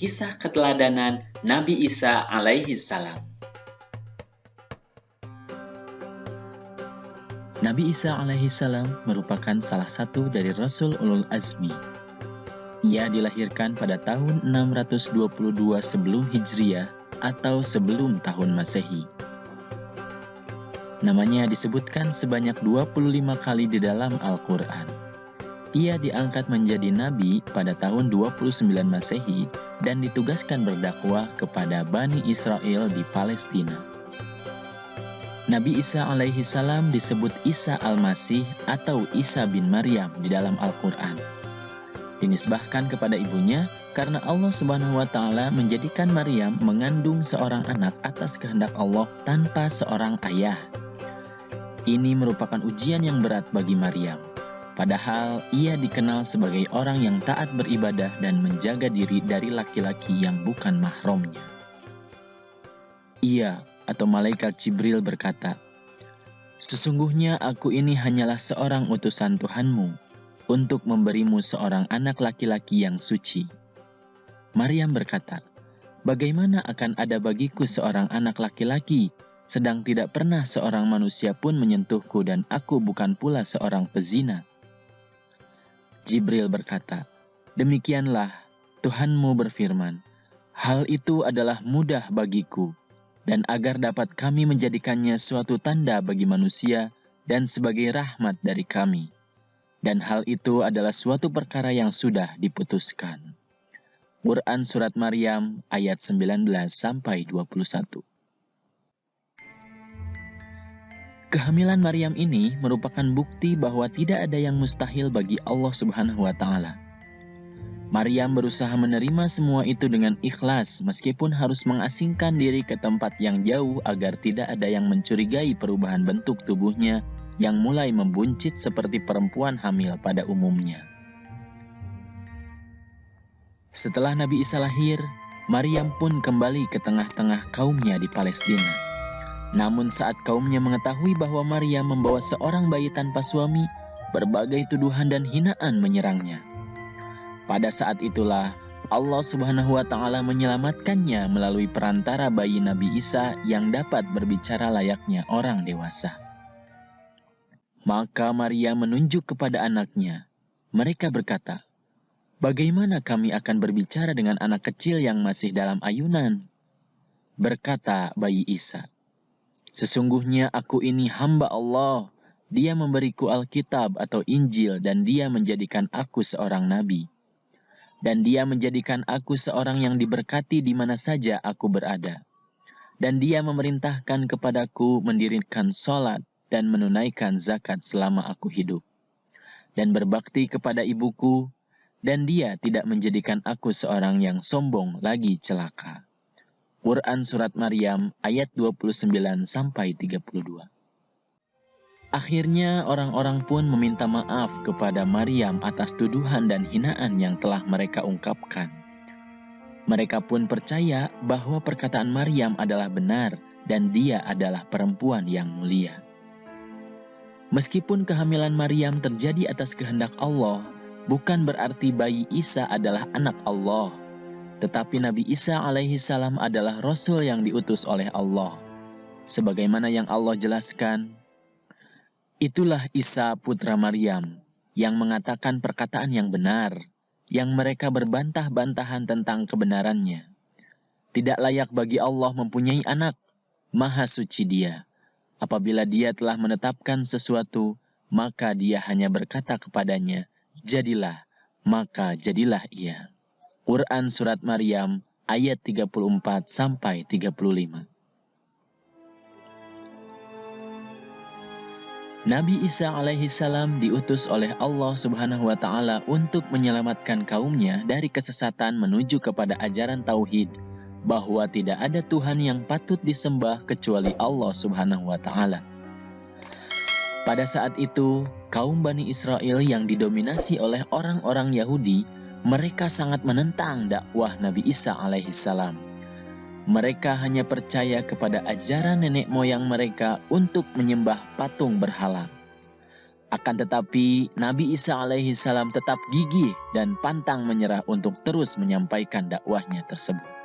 kisah keteladanan Nabi Isa alaihi salam. Nabi Isa alaihi salam merupakan salah satu dari Rasul Ulul Azmi. Ia dilahirkan pada tahun 622 sebelum Hijriah atau sebelum tahun Masehi. Namanya disebutkan sebanyak 25 kali di dalam Al-Quran. Ia diangkat menjadi nabi pada tahun 29 Masehi dan ditugaskan berdakwah kepada Bani Israel di Palestina. Nabi Isa alaihi salam disebut Isa al-Masih atau Isa bin Maryam di dalam Al-Quran. Dinisbahkan kepada ibunya karena Allah Subhanahu wa Ta'ala menjadikan Maryam mengandung seorang anak atas kehendak Allah tanpa seorang ayah. Ini merupakan ujian yang berat bagi Maryam. Padahal ia dikenal sebagai orang yang taat beribadah dan menjaga diri dari laki-laki yang bukan mahramnya. Ia atau malaikat Jibril berkata, "Sesungguhnya aku ini hanyalah seorang utusan Tuhanmu untuk memberimu seorang anak laki-laki yang suci." Maryam berkata, "Bagaimana akan ada bagiku seorang anak laki-laki, sedang tidak pernah seorang manusia pun menyentuhku dan aku bukan pula seorang pezina?" Jibril berkata, "Demikianlah Tuhanmu berfirman, hal itu adalah mudah bagiku, dan agar dapat kami menjadikannya suatu tanda bagi manusia dan sebagai rahmat dari kami. Dan hal itu adalah suatu perkara yang sudah diputuskan." Quran Surat Maryam ayat 19-21. Kehamilan Maryam ini merupakan bukti bahwa tidak ada yang mustahil bagi Allah Subhanahu wa Ta'ala. Maryam berusaha menerima semua itu dengan ikhlas meskipun harus mengasingkan diri ke tempat yang jauh agar tidak ada yang mencurigai perubahan bentuk tubuhnya yang mulai membuncit seperti perempuan hamil pada umumnya. Setelah Nabi Isa lahir, Maryam pun kembali ke tengah-tengah kaumnya di Palestina. Namun saat kaumnya mengetahui bahwa Maryam membawa seorang bayi tanpa suami, berbagai tuduhan dan hinaan menyerangnya. Pada saat itulah Allah Subhanahu wa Ta'ala menyelamatkannya melalui perantara bayi Nabi Isa yang dapat berbicara layaknya orang dewasa. Maka Maryam menunjuk kepada anaknya. Mereka berkata, "Bagaimana kami akan berbicara dengan anak kecil yang masih dalam ayunan?" Berkata bayi Isa, "Sesungguhnya aku ini hamba Allah. Dia memberiku Alkitab atau Injil dan dia menjadikan aku seorang nabi. Dan dia menjadikan aku seorang yang diberkati di mana saja aku berada. Dan dia memerintahkan kepadaku mendirikan sholat dan menunaikan zakat selama aku hidup. Dan berbakti kepada ibuku, dan dia tidak menjadikan aku seorang yang sombong lagi celaka." Quran Surat Maryam ayat 29-32. Akhirnya orang-orang pun meminta maaf kepada Maryam atas tuduhan dan hinaan yang telah mereka ungkapkan. Mereka pun percaya bahwa perkataan Maryam adalah benar dan dia adalah perempuan yang mulia. Meskipun kehamilan Maryam terjadi atas kehendak Allah, bukan berarti bayi Isa adalah anak Allah. Tetapi Nabi Isa alaihi salam adalah Rasul yang diutus oleh Allah. Sebagaimana yang Allah jelaskan, "Itulah Isa putra Maryam yang mengatakan perkataan yang benar, yang mereka berbantah-bantahan tentang kebenarannya. Tidak layak bagi Allah mempunyai anak, maha suci Dia. Apabila Dia telah menetapkan sesuatu, maka Dia hanya berkata kepadanya, jadilah, maka jadilah ia." Quran Surat Maryam ayat 34-35. Nabi Isa alaihi salam diutus oleh Allah Subhanahu wa Ta'ala untuk menyelamatkan kaumnya dari kesesatan menuju kepada ajaran tauhid, bahwa tidak ada Tuhan yang patut disembah kecuali Allah Subhanahu wa Ta'ala. Pada saat itu, kaum Bani Israel yang didominasi oleh orang-orang Yahudi, mereka sangat menentang dakwah Nabi Isa alaihi salam. Mereka hanya percaya kepada ajaran nenek moyang mereka untuk menyembah patung berhala. Akan tetapi Nabi Isa alaihi salam tetap gigih dan pantang menyerah untuk terus menyampaikan dakwahnya tersebut.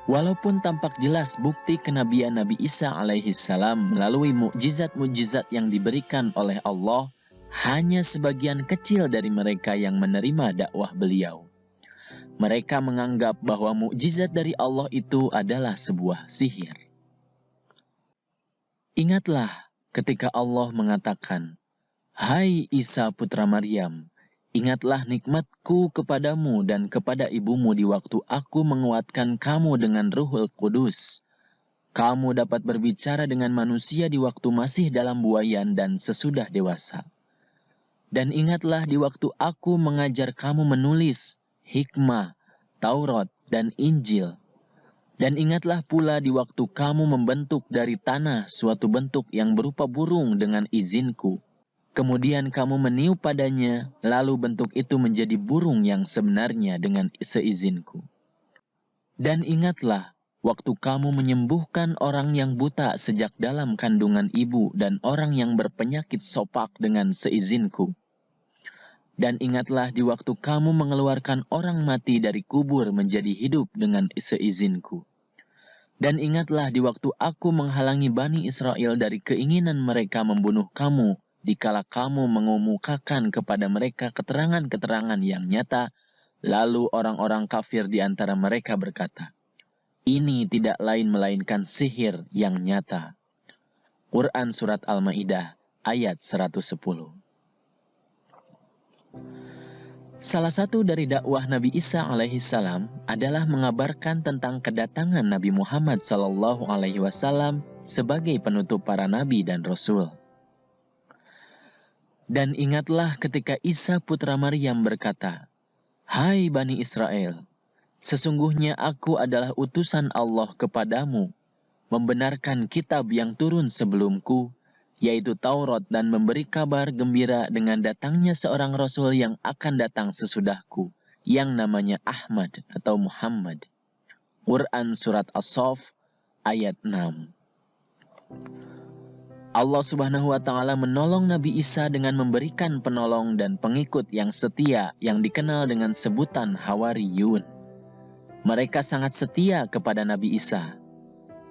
Walaupun tampak jelas bukti kenabian Nabi Isa alaihi salam melalui mukjizat-mukjizat yang diberikan oleh Allah, hanya sebagian kecil dari mereka yang menerima dakwah beliau. Mereka menganggap bahwa mukjizat dari Allah itu adalah sebuah sihir. Ingatlah ketika Allah mengatakan, "Hai Isa putra Maryam, ingatlah nikmatku kepadamu dan kepada ibumu di waktu aku menguatkan kamu dengan Ruhul Kudus. Kamu dapat berbicara dengan manusia di waktu masih dalam buayan dan sesudah dewasa. Dan ingatlah di waktu aku mengajar kamu menulis, hikmah, Taurat, dan Injil. Dan ingatlah pula di waktu kamu membentuk dari tanah suatu bentuk yang berupa burung dengan izinku. Kemudian kamu meniup padanya, lalu bentuk itu menjadi burung yang sebenarnya dengan seizinku. Dan ingatlah waktu kamu menyembuhkan orang yang buta sejak dalam kandungan ibu dan orang yang berpenyakit sopak dengan seizinku. Dan ingatlah di waktu kamu mengeluarkan orang mati dari kubur menjadi hidup dengan seizinku. Dan ingatlah di waktu aku menghalangi Bani Israel dari keinginan mereka membunuh kamu, dikala kamu mengemukakan kepada mereka keterangan-keterangan yang nyata, lalu orang-orang kafir di antara mereka berkata, ini tidak lain melainkan sihir yang nyata. Quran Surat Al-Ma'idah ayat 110. Salah satu dari dakwah Nabi Isa alaihi salam adalah mengabarkan tentang kedatangan Nabi Muhammad sallallahu alaihi wasallam sebagai penutup para nabi dan rasul. Dan ingatlah ketika Isa putra Maryam berkata, "Hai Bani Israel, sesungguhnya aku adalah utusan Allah kepadamu, membenarkan kitab yang turun sebelumku, yaitu Taurat, dan memberi kabar gembira dengan datangnya seorang Rasul yang akan datang sesudahku, yang namanya Ahmad atau Muhammad." Quran Surat As-Saff ayat 6. Allah Subhanahu wa Ta'ala menolong Nabi Isa dengan memberikan penolong dan pengikut yang setia yang dikenal dengan sebutan Hawariyun. Mereka sangat setia kepada Nabi Isa.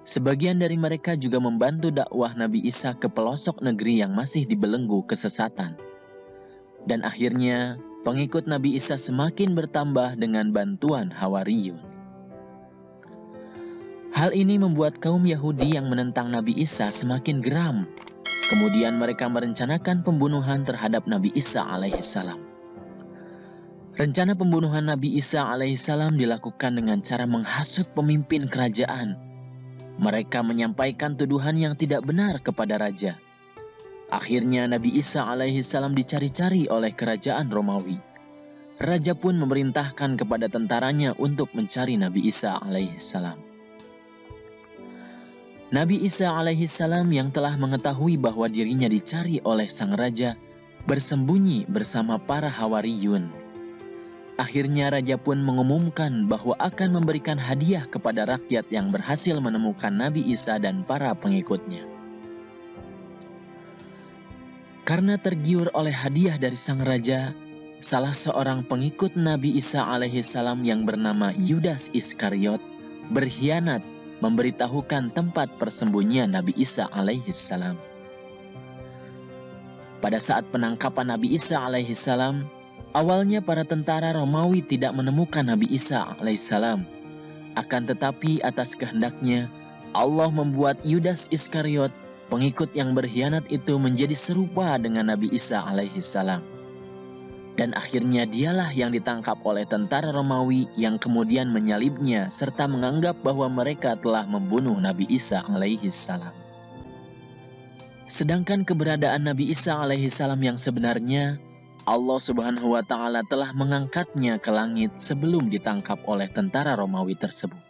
Sebagian dari mereka juga membantu dakwah Nabi Isa ke pelosok negeri yang masih dibelenggu kesesatan. Dan akhirnya, pengikut Nabi Isa semakin bertambah dengan bantuan Hawariyun. Hal ini membuat kaum Yahudi yang menentang Nabi Isa semakin geram. Kemudian mereka merencanakan pembunuhan terhadap Nabi Isa alaihissalam. Rencana pembunuhan Nabi Isa alaihissalam dilakukan dengan cara menghasut pemimpin kerajaan. Mereka menyampaikan tuduhan yang tidak benar kepada raja. Akhirnya Nabi Isa alaihissalam dicari-cari oleh kerajaan Romawi. Raja pun memerintahkan kepada tentaranya untuk mencari Nabi Isa alaihissalam. Nabi Isa alaihissalam yang telah mengetahui bahwa dirinya dicari oleh sang raja, bersembunyi bersama para Hawariyun. Akhirnya raja pun mengumumkan bahwa akan memberikan hadiah kepada rakyat yang berhasil menemukan Nabi Isa dan para pengikutnya. Karena tergiur oleh hadiah dari sang raja, salah seorang pengikut Nabi Isa alaihissalam yang bernama Yudas Iskariot berkhianat memberitahukan tempat persembunyian Nabi Isa alaihissalam. Pada saat penangkapan Nabi Isa alaihissalam, awalnya para tentara Romawi tidak menemukan Nabi Isa alaihissalam. Akan tetapi atas kehendaknya, Allah membuat Yudas Iskariot, pengikut yang berkhianat itu, menjadi serupa dengan Nabi Isa alaihissalam. Dan akhirnya dialah yang ditangkap oleh tentara Romawi yang kemudian menyalibnya serta menganggap bahwa mereka telah membunuh Nabi Isa alaihissalam. Sedangkan keberadaan Nabi Isa alaihissalam yang sebenarnya, Allah Subhanahu wa Ta'ala telah mengangkatnya ke langit sebelum ditangkap oleh tentara Romawi tersebut.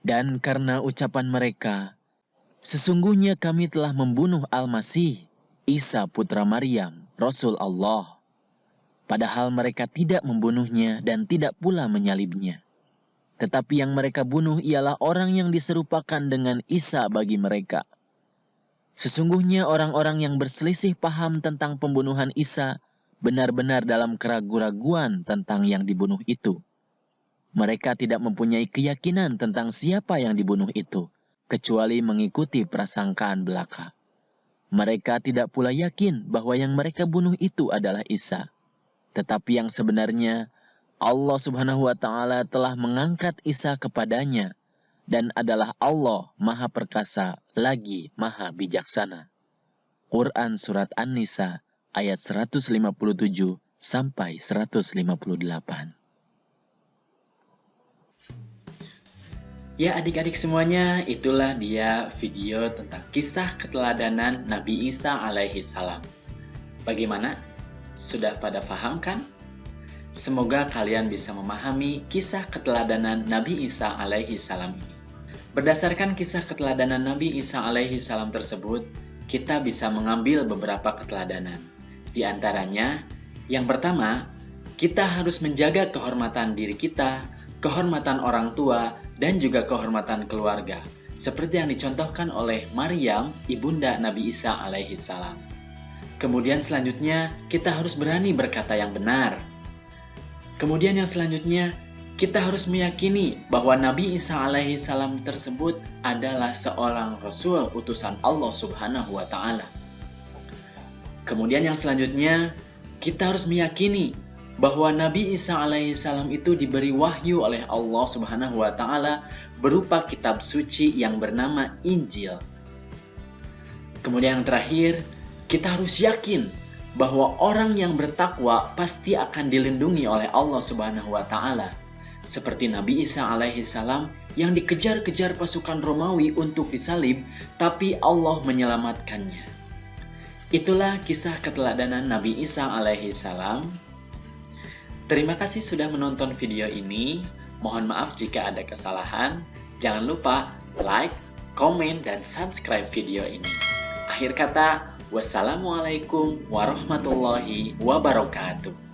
Dan karena ucapan mereka, sesungguhnya kami telah membunuh Al-Masih, Isa putra Maryam, Rasul Allah, padahal mereka tidak membunuhnya dan tidak pula menyalibnya. Tetapi yang mereka bunuh ialah orang yang diserupakan dengan Isa bagi mereka. Sesungguhnya orang-orang yang berselisih paham tentang pembunuhan Isa benar-benar dalam keraguan-raguan tentang yang dibunuh itu. Mereka tidak mempunyai keyakinan tentang siapa yang dibunuh itu, kecuali mengikuti prasangkaan belaka. Mereka tidak pula yakin bahwa yang mereka bunuh itu adalah Isa. Tetapi yang sebenarnya, Allah Subhanahu wa Ta'ala telah mengangkat Isa kepadanya, dan adalah Allah Maha Perkasa lagi Maha Bijaksana. Quran Surat An-Nisa ayat 157 sampai 158. Ya adik-adik semuanya, itulah dia video tentang kisah keteladanan Nabi Isa alaihi salam. Bagaimana? Sudah pada paham kan? Semoga kalian bisa memahami kisah keteladanan Nabi Isa alaihi salam ini. Berdasarkan kisah keteladanan Nabi Isa alaihi salam tersebut, kita bisa mengambil beberapa keteladanan. Di antaranya, yang pertama, kita harus menjaga kehormatan diri kita, kehormatan orang tua, dan juga kehormatan keluarga, seperti yang dicontohkan oleh Maryam, ibunda Nabi Isa alaihi salam. Kemudian selanjutnya, kita harus berani berkata yang benar. Kemudian yang selanjutnya, kita harus meyakini bahwa Nabi Isa alaihi salam tersebut adalah seorang Rasul utusan Allah Subhanahu wa Ta'ala. Kemudian yang selanjutnya, kita harus meyakini bahwa Nabi Isa alaihi salam itu diberi wahyu oleh Allah Subhanahu wa Ta'ala berupa kitab suci yang bernama Injil. Kemudian yang terakhir, kita harus yakin bahwa orang yang bertakwa pasti akan dilindungi oleh Allah Subhanahu wa Ta'ala. Seperti Nabi Isa alaihi salam yang dikejar-kejar pasukan Romawi untuk disalib, tapi Allah menyelamatkannya. Itulah kisah keteladanan Nabi Isa alaihi salam. Terima kasih sudah menonton video ini. Mohon maaf jika ada kesalahan. Jangan lupa like, komen, dan subscribe video ini. Akhir kata, wassalamualaikum warahmatullahi wabarakatuh.